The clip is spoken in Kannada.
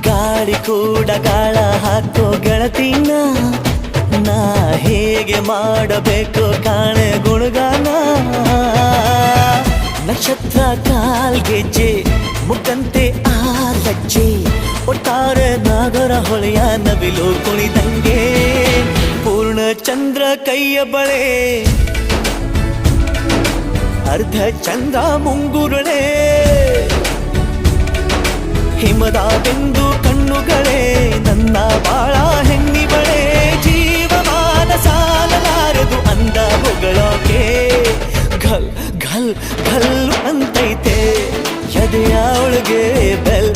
ಗಾಳಿ ಕೂಡ ಗಾಳ ಹಾಕೋ ಗೆಳತಿನ ನಾ ಹೇಗೆ ಮಾಡಬೇಕು ಕಾಣೆ ಗುಣಗಾನ ನಕ್ಷತ್ರ ಕಾಲ್ಗೆಜ್ಜೆ ಮುಖಂತೆ ಆ ಲಜ್ಜೆ ಒಟ್ಟಾರೆ ನಾಗರ ಹೊಳೆಯ ನವಿಲು ಕುಣಿದಂಗೆ ಪೂರ್ಣ ಚಂದ್ರ ಕೈಯ ಬಳೆ ಅರ್ಧ ಚಂದ್ರ ಮುಂಗುರುಳೆ ಹಿಮದ ಬಿಂದು ಕಣ್ಣುಗಳೇ ನನ್ನ ಬಾಳ ಹೆಣ್ಣಿಬಳೆ ಜೀವಮಾನ ಸಾಲಲಾರದು ಅಂದ ಹೊಗಳೋಕೆ ಘಲ್ ಘಲ್ ಘಲ್ ಅಂತೈತೆ ಎದೆಯ ಒಳಗೆ ಬೆಲ್